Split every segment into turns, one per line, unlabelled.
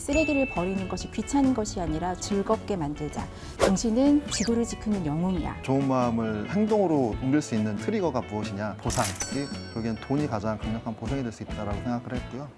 쓰레기를 버리는 것이 귀찮은 것이 아니라 즐겁게 만들자. 당신은 지구를 지키는 영웅이야.
좋은 마음을 행동으로 옮길 수 있는 트리거가 무엇이냐? 보상. 여기엔 돈이 가장 강력한 보상이 될 수 있다고 생각을 했고요.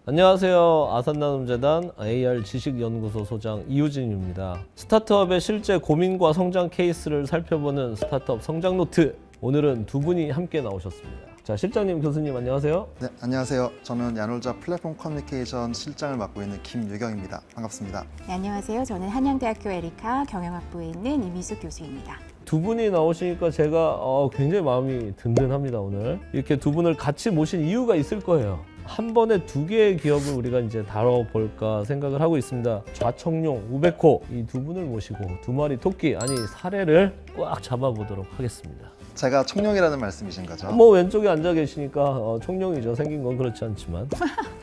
안녕하세요. 아산나눔재단 AR 지식연구소 소장 이우진입니다. 스타트업의 실제 고민과 성장 케이스를 살펴보는 스타트업 성장 노트. 오늘은 두 분이 함께 나오셨습니다. 자, 실장님, 교수님 안녕하세요.
네, 안녕하세요. 저는 야놀자 플랫폼 커뮤니케이션 실장을 맡고 있는 김유경입니다. 반갑습니다.
네, 안녕하세요. 저는 한양대학교 에리카 경영학부에 있는 이미숙 교수입니다.
두 분이 나오시니까 제가 굉장히 마음이 든든합니다. 오늘 이렇게 두 분을 같이 모신 이유가 있을 거예요. 한 번에 두 개의 기업을 우리가 이제 다뤄볼까 생각을 하고 있습니다. 좌청룡, 우베코 이 두 분을 모시고 두 마리 토끼, 아니 사례를 꽉 잡아보도록 하겠습니다.
제가 청룡이라는 말씀이신 거죠?
뭐 왼쪽에 앉아 계시니까 청룡이죠. 생긴 건 그렇지 않지만.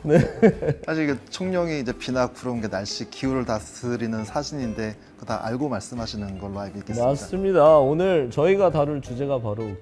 네.
사실 이게 청룡이 이제 비나 구름, 날씨, 기후를 다스리는 사진인데 그거 다 알고 말씀하시는 걸로 알고 있겠습니다.
맞습니다. 오늘 저희가 다룰 주제가 바로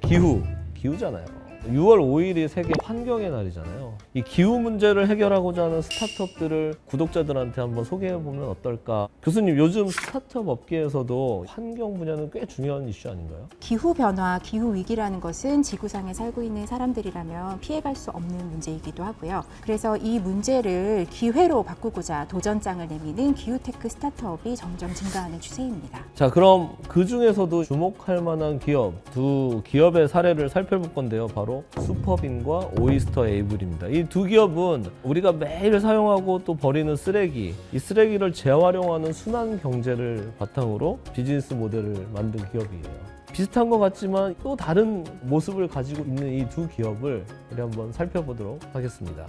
기후잖아요. 6월 5일이 세계 환경의 날이잖아요. 이 기후 문제를 해결하고자 하는 스타트업들을 구독자들한테 한번 소개해보면 어떨까? 교수님, 요즘 스타트업 업계에서도 환경 분야는 꽤 중요한 이슈 아닌가요?
기후변화, 기후위기라는 것은 지구상에 살고 있는 사람들이라면 피해갈 수 없는 문제이기도 하고요. 그래서 이 문제를 기회로 바꾸고자 도전장을 내미는 기후테크 스타트업이 점점 증가하는 추세입니다.
자, 그럼 그 중에서도 주목할 만한 기업, 두 기업의 사례를 살펴볼 건데요. 바로 슈퍼빈과 오이스터 에이블입니다. 이 두 기업은 우리가 매일 사용하고 또 버리는 쓰레기, 이 쓰레기를 재활용하는 순환 경제를 바탕으로 비즈니스 모델을 만든 기업이에요. 비슷한 것 같지만 또 다른 모습을 가지고 있는 이 두 기업을 우리 한번 살펴보도록 하겠습니다.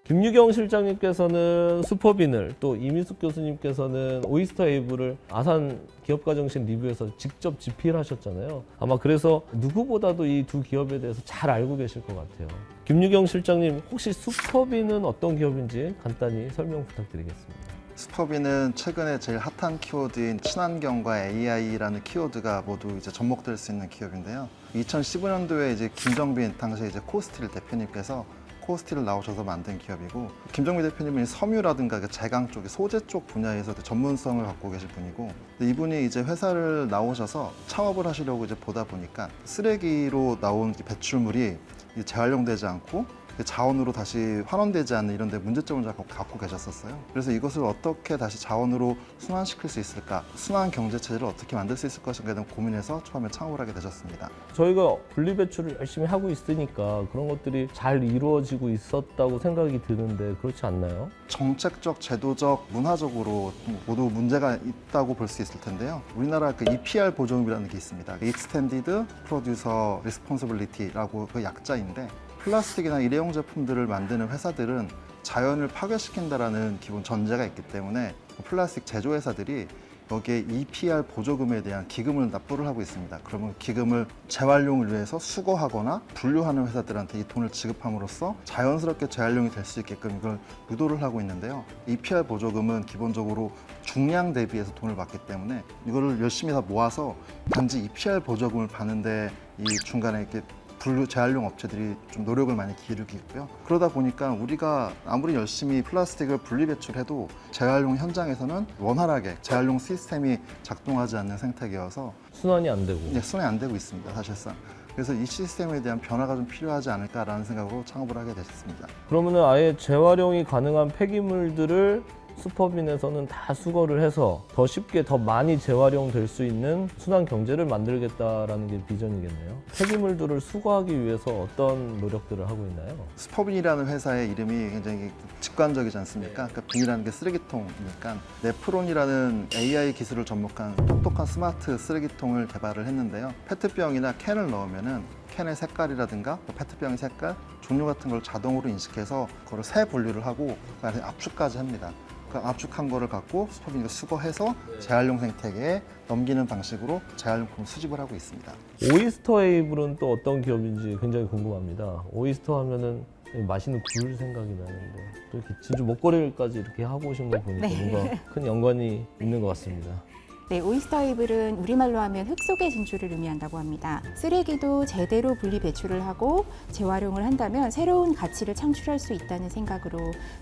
김유경 실장님께서는 슈퍼빈을, 또 이미숙 교수님께서는 오이스터 에이블을 아산 기업가정식 리뷰에서 직접 집필하셨잖아요. 아마 그래서 누구보다도 이 두 기업에 대해서 잘 알고 계실 것 같아요. 김유경 실장님, 혹시 슈퍼빈은 어떤 기업인지 간단히 설명 부탁드리겠습니다.
슈퍼빈은 최근에 제일 핫한 키워드인 친환경과 AI라는 키워드가 모두 이제 접목될 수 있는 기업인데요. 2015년도에 이제 김정빈 당시 이제 코스틸 대표님께서 코스틸을 나오셔서 만든 기업이고, 김정민 대표님은 섬유라든가 제강 쪽, 소재 쪽 분야에서 전문성을 갖고 계실 분이고, 이분이 이제 회사를 나오셔서 창업을 하시려고 이제 보다 보니까 쓰레기로 나온 배출물이 재활용되지 않고 자원으로 다시 환원되지 않는 이런 데 문제점을 갖고 계셨었어요. 그래서 이것을 어떻게 다시 자원으로 순환시킬 수 있을까, 순환 경제 체제를 어떻게 만들 수 있을 것인가에 대한 고민해서 처음에 창업을 하게 되셨습니다.
저희가 분리배출을 열심히 하고 있으니까 그런 것들이 잘 이루어지고 있었다고 생각이 드는데 그렇지 않나요?
정책적, 제도적, 문화적으로 모두 문제가 있다고 볼 수 있을 텐데요. 우리나라 그 EPR 보조금이라는 게 있습니다. Extended Producer Responsibility라고 그 약자인데, 플라스틱이나 일회용 제품들을 만드는 회사들은 자연을 파괴시킨다라는 기본 전제가 있기 때문에 플라스틱 제조회사들이 여기에 EPR 보조금에 대한 기금을 납부를 하고 있습니다. 그러면 기금을 재활용을 위해서 수거하거나 분류하는 회사들한테 이 돈을 지급함으로써 자연스럽게 재활용이 될 수 있게끔 이걸 유도를 하고 있는데요. EPR 보조금은 기본적으로 중량 대비해서 돈을 받기 때문에 이거를 열심히 다 모아서 단지 EPR 보조금을 받는데 이 중간에 이렇게 분류 재활용 업체들이 좀 노력을 많이 기울이고 있고요. 그러다 보니까 우리가 아무리 열심히 플라스틱을 분리 배출해도 재활용 현장에서는 원활하게 재활용 시스템이 작동하지 않는 생태계여서
순환이 안 되고.
순환이 안 되고 있습니다, 사실상. 그래서 이 시스템에 대한 변화가 좀 필요하지 않을까라는 생각으로 창업을 하게 됐습니다.
그러면은 아예 재활용이 가능한 폐기물들을 슈퍼빈에서는 다 수거를 해서 더 쉽게 더 많이 재활용될 수 있는 순환 경제를 만들겠다라는 게 비전이겠네요. 폐기물들을 수거하기 위해서 어떤 노력들을 하고 있나요?
슈퍼빈이라는 회사의 이름이 굉장히 직관적이지 않습니까? 그러니까 빈이라는 게 쓰레기통이니까 네프론이라는 AI 기술을 접목한 똑똑한 스마트 쓰레기통을 개발을 했는데요. 페트병이나 캔을 넣으면은 캔의 색깔이라든가 페트병의 색깔, 종류 같은 걸 자동으로 인식해서 그걸 새 분류를 하고 그다음에 압축까지 합니다. 그 압축한 거를 갖고 슈퍼빈이 수거해서 재활용 생태계에 넘기는 방식으로 재활용품 수집을 하고 있습니다.
오이스터 에이블은 또 어떤 기업인지 굉장히 궁금합니다. 오이스터 하면은 맛있는 굴 생각이 나는데 또 이렇게 진주 목걸이까지 이렇게 하고 오신 거 보니까
네.
뭔가 큰 연관이 있는 것 같습니다.
네, 오이스터 에이블은 우리말로 하면 흙 속의 진주를 의미한다고 합니다. 쓰레기도 제대로 분리 배출을 하고 재활용을 한다면 새로운 가치를 창출할 수 있다는 생각으로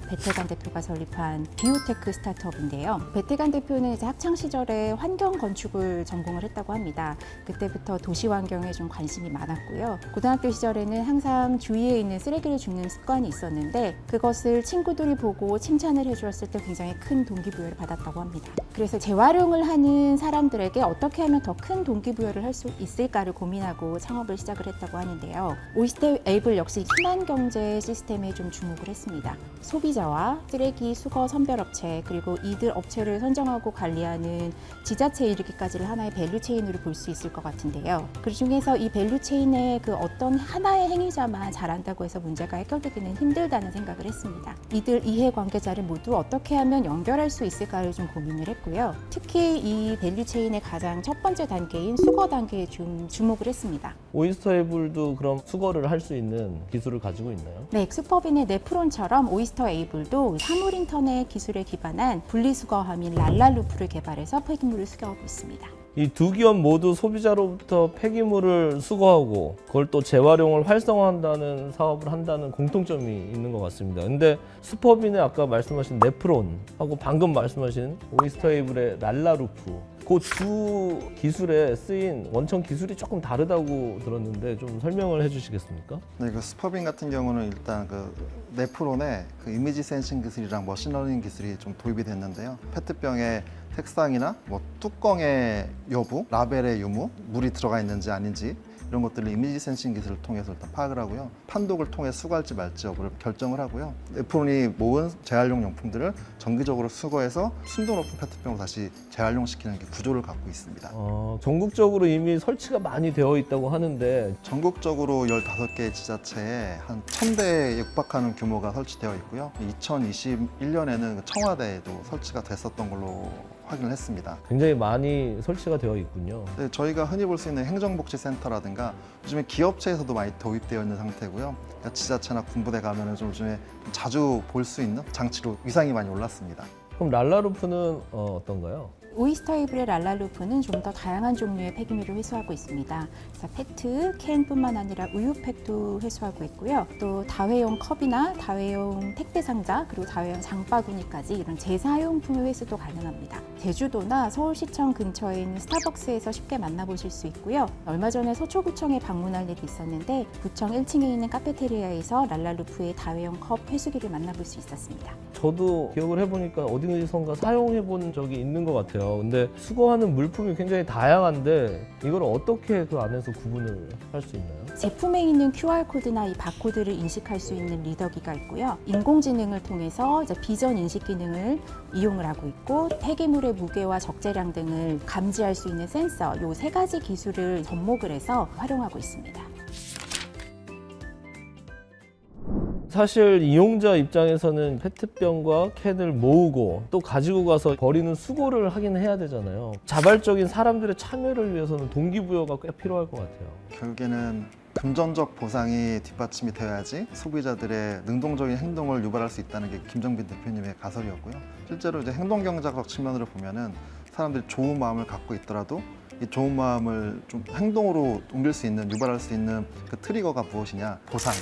배태관 대표가 설립한 기후테크 스타트업인데요. 배태관 대표는 이제 학창 시절에 환경 건축을 전공을 했다고 합니다. 그때부터 도시 환경에 좀 관심이 많았고요. 고등학교 시절에는 항상 주위에 있는 쓰레기를 줍는 습관이 있었는데 그것을 친구들이 보고 칭찬을 해주었을 때 굉장히 큰 동기부여를 받았다고 합니다. 그래서 재활용을 하는 사람들에게 어떻게 하면 더 큰 동기부여를 할 수 있을까를 고민하고 창업을 시작을 했다고 하는데요. 오이스터 에이블 역시 순환 경제 시스템에 좀 주목을 했습니다. 소비자와 쓰레기 수거 선별업체 그리고 이들 업체를 선정하고 관리하는 지자체에 이르기까지를 하나의 밸류체인으로 볼 수 있을 것 같은데요. 그 중에서 이 밸류체인의 그 어떤 하나의 행위자만 잘한다고 해서 문제가 해결되기는 힘들다는 생각을 했습니다. 이들 이해관계자를 모두 어떻게 하면 연결할 수 있을까를 좀 고민을 했고요. 특히 이 밸류체인의 가장 첫 번째 단계인 수거 단계에 좀 주목을 했습니다.
오이스터 에이블도 그럼 수거를 할 수 있는 기술을 가지고 있나요?
네, 엑스퍼빈의 네프론처럼 오이스터 에이블도 사물 인터넷 기술에 기반한 분리수거함인 랄랄루프를 개발해서 폐기물을 수거하고 있습니다.
이 두 기업 모두 소비자로부터 폐기물을 수거하고 그걸 또 재활용을 활성화한다는 사업을 한다는 공통점이 있는 것 같습니다. 근데 슈퍼빈의 아까 말씀하신 네프론하고 방금 말씀하신 오이스터 에이블의 랄라루프 그 두 기술에 쓰인 원천 기술이 조금 다르다고 들었는데 좀 설명을 해주시겠습니까?
네, 그 스퍼빈 같은 경우는 일단 그 네프론의 그 이미지 센싱 기술이랑 머신러닝 기술이 좀 도입이 됐는데요. 페트병의 색상이나 뭐 뚜껑의 여부, 라벨의 유무, 물이 들어가 있는지 아닌지 이런 것들을 이미지 센싱 기술을 통해서 일단 파악을 하고요. 판독을 통해 수거할지 말지 여부를 결정을 하고요. 네프론이 모은 재활용 용품들을 정기적으로 수거해서 순도 높은 페트병으로 다시 재활용시키는 구조를 갖고 있습니다.
전국적으로 이미 설치가 많이 되어 있다고 하는데
전국적으로 15개 지자체에 한 1000대에 육박하는 규모가 설치되어 있고요. 2021년에는 청와대에도 설치가 됐었던 걸로 확인을 했습니다.
굉장히 많이 설치가 되어 있군요.
네, 저희가 흔히 볼 수 있는 행정복지센터라든가 요즘에 기업체에서도 많이 도입되어 있는 상태고요. 그러니까 지자체나 군부대 가면은 좀 요즘에 자주 볼 수 있는 장치로 위상이 많이 올랐습니다.
그럼 랄라루프는 어떤가요?
오이스터 에이블의 랄랄루프는 좀 더 다양한 종류의 폐기물을 회수하고 있습니다. 그래서 페트, 캔뿐만 아니라 우유팩도 회수하고 있고요. 또 다회용 컵이나 다회용 택배 상자, 그리고 다회용 장바구니까지 이런 재사용품 회수도 가능합니다. 제주도나 서울시청 근처에 있는 스타벅스에서 쉽게 만나보실 수 있고요. 얼마 전에 서초구청에 방문할 일이 있었는데 구청 1층에 있는 카페테리아에서 랄랄루프의 다회용 컵 회수기를 만나볼 수 있었습니다.
저도 기억을 해보니까 어디선가 사용해본 적이 있는 것 같아요. 근데 수거하는 물품이 굉장히 다양한데 이걸 어떻게 그 안에서 구분을 할 수 있나요?
제품에 있는 QR코드나 이 바코드를 인식할 수 있는 리더기가 있고요. 인공지능을 통해서 이제 비전 인식 기능을 이용을 하고 있고 폐기물의 무게와 적재량 등을 감지할 수 있는 센서 이 세 가지 기술을 접목을 해서 활용하고 있습니다.
사실 이용자 입장에서는 페트병과 캔을 모으고 또 가지고 가서 버리는 수거를 하긴 해야 되잖아요. 자발적인 사람들의 참여를 위해서는 동기부여가 꽤 필요할 것 같아요.
결국에는 금전적 보상이 뒷받침이 되어야지 소비자들의 능동적인 행동을 유발할 수 있다는 게 김정빈 대표님의 가설이었고요. 실제로 이제 행동경제학 측면으로 보면은 사람들이 좋은 마음을 갖고 있더라도 이 좋은 마음을 좀 행동으로 옮길 수 있는, 유발할 수 있는 그 트리거가 무엇이냐? 보상이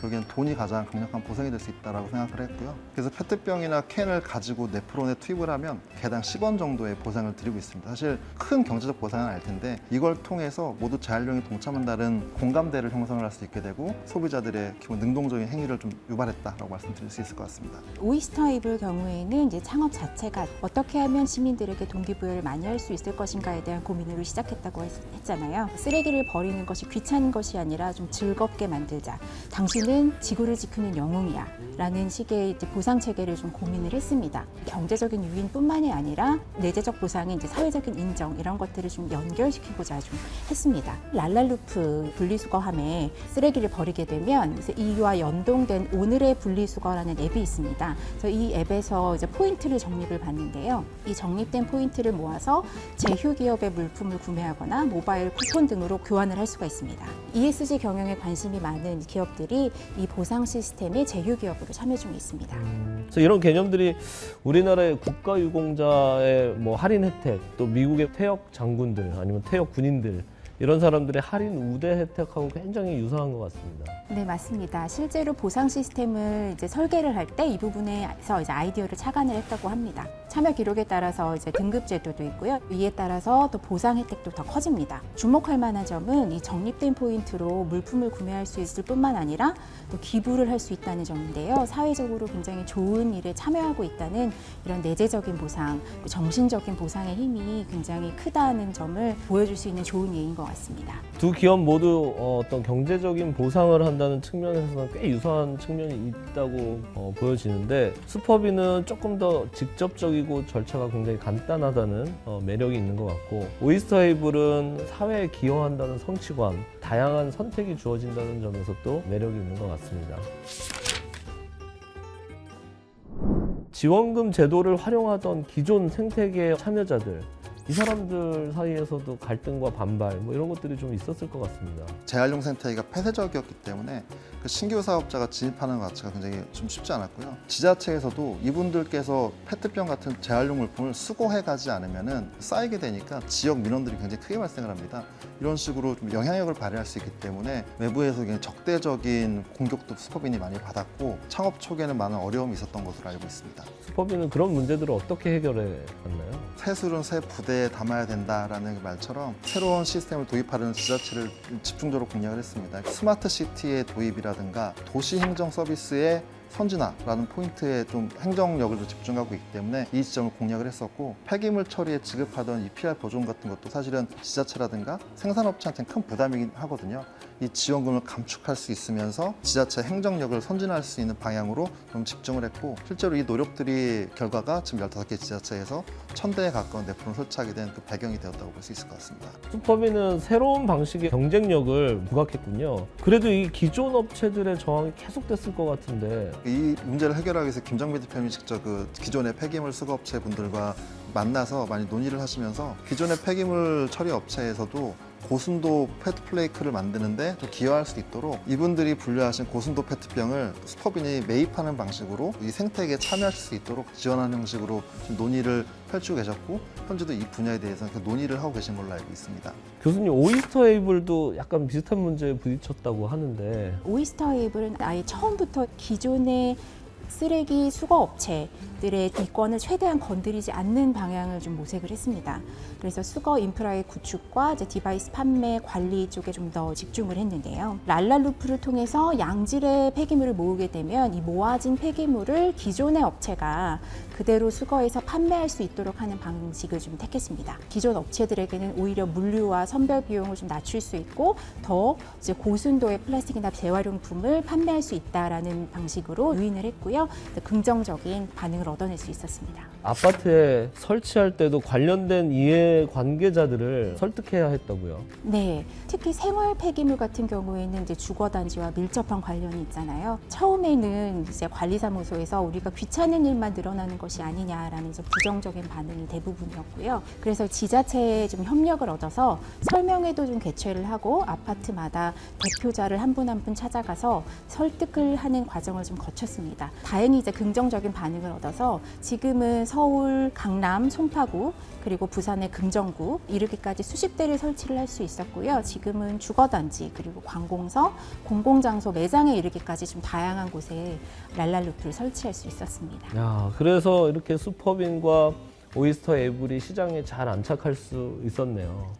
결국에는 돈이 가장 강력한 보상이 될 수 있다고 생각을 했고요. 그래서 페트병이나 캔을 가지고 네프론에 투입을 하면 개당 10원 정도의 보상을 드리고 있습니다. 사실 큰 경제적 보상은 아닐 텐데 이걸 통해서 모두 재활용에 동참한다는 공감대를 형성을 할 수 있게 되고 소비자들의 기본 능동적인 행위를 좀 유발했다라고 말씀드릴 수 있을 것 같습니다.
오이스터 에이블 경우에는 이제 창업 자체가 어떻게 하면 시민들에게 동기부여를 많이 할 수 있을 것인가에 대한 고민으로 시작했다고 했잖아요. 쓰레기를 버리는 것이 귀찮은 것이 아니라 좀 즐겁게 만들자. 당신은 지구를 지키는 영웅이야. 라는 식의 이제 보상 체계를 좀 고민을 했습니다. 경제적인 유인뿐만이 아니라 내재적 보상인 이제 사회적인 인정 이런 것들을 좀 연결시키고자 좀 했습니다. 랄랄루프 분리수거함에 쓰레기를 버리게 되면 이와 연동된 오늘의 분리수거라는 앱이 있습니다. 그래서 이 앱에서 이제 포인트를 적립을 받는데요. 이 적립된 포인트를 모아서 제휴 기업의 물품을 구매하거나 모바일 쿠폰 등으로 교환을 할 수가 있습니다. ESG 경영에 관심이 많은 기업들이 이 보상 시스템의 제휴 기업으로 참여 중에 있습니다.
그래서 이런 개념들이 우리나라의 국가유공자의 뭐 할인 혜택, 또 미국의 퇴역 장군들 아니면 퇴역 군인들 이런 사람들의 할인 우대 혜택하고 굉장히 유사한 것 같습니다.
네, 맞습니다. 실제로 보상 시스템을 이제 설계를 할 때 이 부분에서 이제 아이디어를 착안을 했다고 합니다. 참여 기록에 따라서 이제 등급 제도도 있고요. 이에 따라서 또 보상 혜택도 더 커집니다. 주목할 만한 점은 이 적립된 포인트로 물품을 구매할 수 있을 뿐만 아니라 또 기부를 할 수 있다는 점인데요. 사회적으로 굉장히 좋은 일에 참여하고 있다는 이런 내재적인 보상, 정신적인 보상의 힘이 굉장히 크다는 점을 보여줄 수 있는 좋은 예인 것 같습니다.
두 기업 모두 어떤 경제적인 보상을 한다는 측면에서는 꽤 유사한 측면이 있다고 보여지는데 슈퍼비는 조금 더 직접적이고 절차가 굉장히 간단하다는 매력이 있는 것 같고 오이스터에이블은 사회에 기여한다는 성취감, 다양한 선택이 주어진다는 점에서 또 매력이 있는 것 같습니다. 지원금 제도를 활용하던 기존 생태계 참여자들 이 사람들 사이에서도 갈등과 반발 뭐 이런 것들이 좀 있었을 것 같습니다.
재활용 생태계가 폐쇄적이었기 때문에 그 신규 사업자가 진입하는 것 자체가 굉장히 좀 쉽지 않았고요. 지자체에서도 이분들께서 페트병 같은 재활용 물품을 수거해 가지 않으면 쌓이게 되니까 지역 민원들이 굉장히 크게 발생을 합니다. 이런 식으로 좀 영향력을 발휘할 수 있기 때문에 외부에서 굉장히 적대적인 공격도 슈퍼빈이 많이 받았고 창업 초기에는 많은 어려움이 있었던 것으로 알고 있습니다.
슈퍼비는 그런 문제들을 어떻게 해결해 갔나요?
새술은 새 부대에 담아야 된다라는 말처럼 새로운 시스템을 도입하려는 지자체를 집중적으로 공략을 했습니다. 스마트 시티의 도입이라든가 도시 행정 서비스의 선진화라는 포인트에 좀 행정력을 좀 집중하고 있기 때문에 이 지점을 공략을 했었고 폐기물 처리에 지급하던 EPR 보존 같은 것도 사실은 지자체라든가 생산업체한테는 큰 부담이긴 하거든요. 이 지원금을 감축할 수 있으면서 지자체 행정력을 선진화할 수 있는 방향으로 좀 집중을 했고 실제로 이 노력들이 결과가 지금 15개 지자체에서 1000대에 가까운 넷플을 설치하게 된 그 배경이 되었다고 볼 수 있을 것 같습니다.
슈퍼비는 새로운 방식의 경쟁력을 부각했군요. 그래도 이 기존 업체들의 저항이 계속됐을 것 같은데
이 문제를 해결하기 위해서 김정미 대표님이 직접 그 기존의 폐기물 수거업체 분들과 만나서 많이 논의를 하시면서 기존의 폐기물 처리 업체에서도 고순도 페트플레이크를 만드는데 좀 기여할 수 있도록 이분들이 분류하신 고순도 페트병을 슈퍼빈이 매입하는 방식으로 이 생태계에 참여하실 수 있도록 지원하는 형식으로 좀 논의를 펼치고 계셨고 현재도 이 분야에 대해서는 그 논의를 하고 계신 걸로 알고 있습니다.
교수님 오이스터에이블도 약간 비슷한 문제에 부딪혔다고 하는데
오이스터에이블은 아예 처음부터 기존의 쓰레기 수거 업체들의 이권을 최대한 건드리지 않는 방향을 좀 모색을 했습니다. 그래서 수거 인프라의 구축과 이제 디바이스 판매 관리 쪽에 좀 더 집중을 했는데요. 랄랄루프를 통해서 양질의 폐기물을 모으게 되면 이 모아진 폐기물을 기존의 업체가 그대로 수거해서 판매할 수 있도록 하는 방식을 좀 택했습니다. 기존 업체들에게는 오히려 물류와 선별 비용을 좀 낮출 수 있고 더 이제 고순도의 플라스틱이나 재활용품을 판매할 수 있다라는 방식으로 유인을 했고요. 긍정적인 반응을 얻어낼 수 있었습니다.
아파트에 설치할 때도 관련된 이해 관계자들을 설득해야 했다고요.
네, 특히 생활 폐기물 같은 경우에는 이제 주거단지와 밀접한 관련이 있잖아요. 처음에는 이제 관리사무소에서 우리가 귀찮은 일만 늘어나는 것이 아니냐라는 이제 부정적인 반응이 대부분이었고요. 그래서 지자체에 좀 협력을 얻어서 설명회도 좀 개최를 하고 아파트마다 대표자를 한 분 한 분 찾아가서 설득을 하는 과정을 좀 거쳤습니다. 다행히 이제 긍정적인 반응을 얻어서 지금은 서울, 강남, 송파구 그리고 부산의 금정구 이르기까지 수십 대를 설치를 할 수 있었고요. 지금은 주거단지 그리고 관공서, 공공장소, 매장에 이르기까지 좀 다양한 곳에 랄랄루프를 설치할 수 있었습니다.
야, 그래서 이렇게 슈퍼빈과 오이스터에이블이 시장에 잘 안착할 수 있었네요.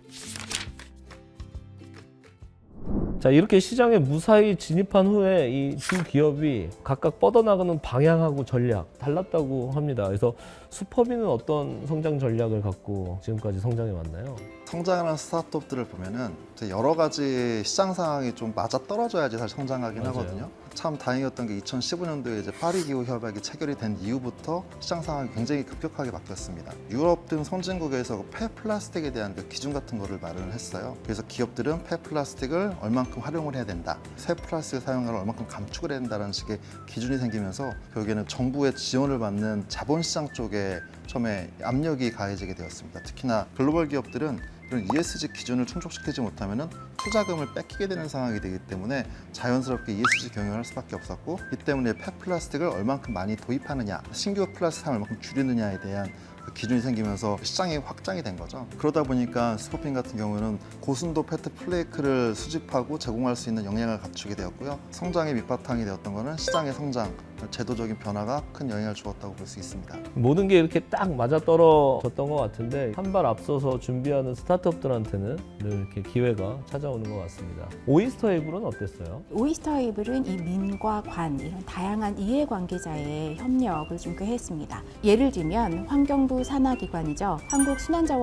자, 이렇게 시장에 무사히 진입한 후에 이 두 기업이 각각 뻗어나가는 방향하고 전략 달랐다고 합니다. 그래서 슈퍼빈은 어떤 성장 전략을 갖고 지금까지 성장해 왔나요?
성장하는 스타트업들을 보면은 여러 가지 시장 상황이 좀 맞아 떨어져야지 사실 성장하긴
맞아요.
하거든요. 참 다행이었던 게 2015년도에 이제 파리 기후 협약이 체결이 된 이후부터 시장 상황이 굉장히 급격하게 바뀌었습니다. 유럽 등 선진국에서 폐플라스틱에 대한 그 기준 같은 거를 마련을 했어요. 그래서 기업들은 폐플라스틱을 얼만큼 활용을 해야 된다, 새 플라스틱 사용량을 얼만큼 감축을 해야 된다는 식의 기준이 생기면서 결국에는 정부의 지원을 받는 자본시장 쪽에 처음에 압력이 가해지게 되었습니다. 특히나 글로벌 기업들은 이런 ESG 기준을 충족시키지 못하면 투자금을 뺏기게 되는 상황이 되기 때문에 자연스럽게 ESG 경영을 할 수밖에 없었고, 이 때문에 폐 플라스틱을 얼만큼 많이 도입하느냐, 신규 플라스틱을 얼만큼 줄이느냐에 대한 그 기준이 생기면서 시장이 확장이 된 거죠. 그러다 보니까 스포핀 같은 경우는 고순도 페트 플레이크를 수집하고 제공할 수 있는 역량을 갖추게 되었고요. 성장의 밑바탕이 되었던 것은 시장의 성장, 제도적인 변화가 큰 영향을 주었다고 볼 수 있습니다.
모든 게 이렇게 딱 맞아 떨어졌던 것 같은데 한 발 앞서서 준비하는 스타트업들한테는 늘 이렇게 기회가 찾아오는 것 같습니다. 오이스터 에이블은 어땠어요?
오이스터 에이블은 이 민과 관 이런 다양한 이해관계자의 협력을 좀 꾀했습니다. 예를 들면 환경부 산하기관이죠.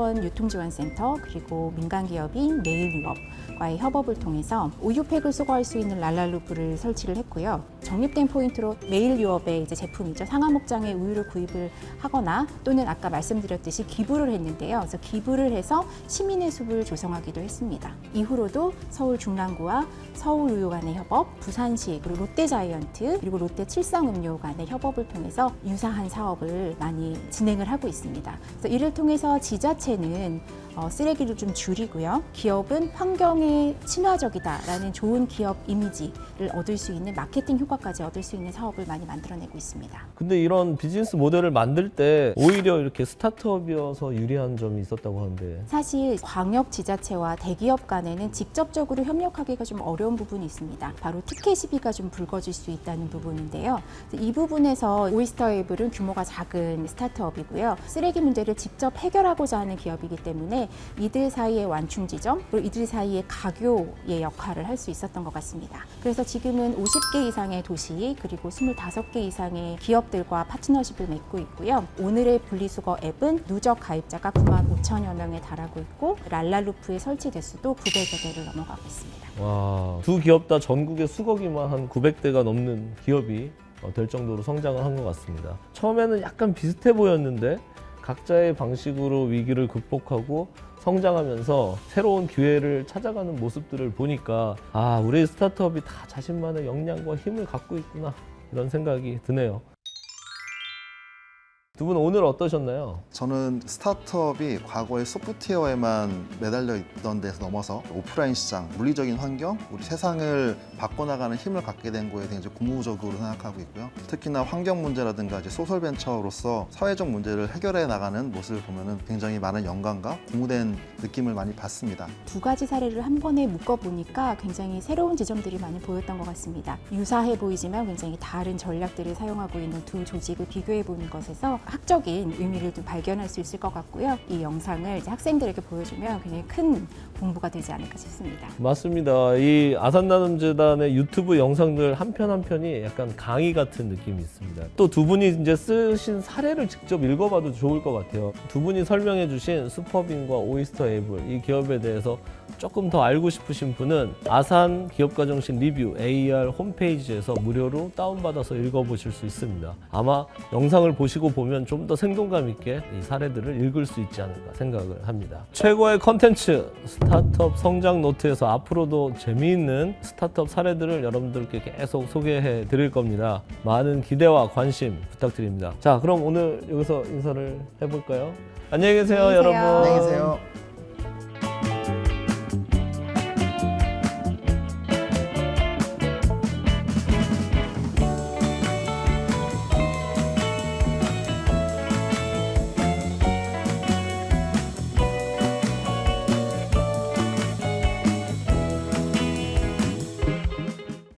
한국순환자원유통지원센터 그리고 민간기업인 메일유업과의 협업을 통해서 우유팩을 수거할 수 있는 랄랄루프를 설치를 했고요. 적립된 포인트로 메일유업의 이제 제품이죠. 상하목장에 우유를 구입을 하거나 또는 아까 말씀드렸듯이 기부를 했는데요. 그래서 기부를 해서 시민의 숲을 조성하기도 했습니다. 이후로도 서울 중랑구와 서울우유 간의 협업, 부산시 그리고 롯데자이언트 그리고 롯데칠성음료 간의 협업을 통해서 유사한 사업을 많이 진행을 하고 있습니다. 그래서 이를 통해서 지자체는 쓰레기를 좀 줄이고요. 기업은 환경에 친화적이다라는 좋은 기업 이미지를 얻을 수 있는 마케팅 효과까지 얻을 수 있는 사업을 많이 만들어내고 있습니다.
근데 이런 비즈니스 모델을 만들 때 오히려 이렇게 스타트업이어서 유리한 점이 있었다고 하는데
사실 광역 지자체와 대기업 간에는 직접적으로 협력하기가 좀 어려운 부분이 있습니다. 바로 티켓 시비가 좀 불거질 수 있다는 부분인데요. 이 부분에서 오이스터 에이블은 규모가 작은 스타트업이고요. 쓰레기 문제를 직접 해결하고자 하는 기업이기 때문에 이들 사이의 완충 지점, 그리고 이들 사이의 가교의 역할을 할 수 있었던 것 같습니다. 그래서 지금은 50개 이상의 도시 그리고 25개 이상의 기업들과 파트너십을 맺고 있고요. 오늘의 분리수거 앱은 누적 가입자가 95,000여 명에 달하고 있고 랄랄루프의 설치 대수도 900여 대를 넘어가고 있습니다.
와, 두 기업 다 전국에 수거기만 한 900대가 넘는 기업이 될 정도로 성장을 한 것 같습니다. 처음에는 약간 비슷해 보였는데 각자의 방식으로 위기를 극복하고 성장하면서 새로운 기회를 찾아가는 모습들을 보니까 아, 우리 스타트업이 다 자신만의 역량과 힘을 갖고 있구나 이런 생각이 드네요. 두 분 오늘 어떠셨나요?
저는 스타트업이 과거의 소프트웨어에만 매달려 있던 데서 넘어서 오프라인 시장, 물리적인 환경, 우리 세상을 바꿔나가는 힘을 갖게 된 거에 대해 고무적으로 생각하고 있고요. 특히나 환경 문제라든가 이제 소셜 벤처로서 사회적 문제를 해결해 나가는 모습을 보면은 굉장히 많은 영감과 고무된 느낌을 많이 받습니다.
두 가지 사례를 한 번에 묶어보니까 굉장히 새로운 지점들이 많이 보였던 것 같습니다. 유사해 보이지만 굉장히 다른 전략들을 사용하고 있는 두 조직을 비교해보는 것에서 학적인 의미를 좀 발견할 수 있을 것 같고요. 이 영상을 이제 학생들에게 보여주면 굉장히 큰 공부가 되지 않을까 싶습니다.
맞습니다. 이 아산나눔재단의 유튜브 영상들 한 편 한 편이 약간 강의 같은 느낌이 있습니다. 또 두 분이 이제 쓰신 사례를 직접 읽어봐도 좋을 것 같아요. 두 분이 설명해주신 슈퍼빈과 오이스터 에이블 이 기업에 대해서 조금 더 알고 싶으신 분은 아산 기업가정신 리뷰 AR 홈페이지에서 무료로 다운받아서 읽어보실 수 있습니다. 아마 영상을 보시고 보면 좀 더 생동감 있게 이 사례들을 읽을 수 있지 않을까 생각을 합니다. 최고의 컨텐츠 스타트업 성장 노트에서 앞으로도 재미있는 스타트업 사례들을 여러분들께 계속 소개해 드릴 겁니다. 많은 기대와 관심 부탁드립니다. 자, 그럼 오늘 여기서 인사를 해볼까요? 안녕히 계세요,
안녕히 계세요.
여러분.
안녕히 계세요.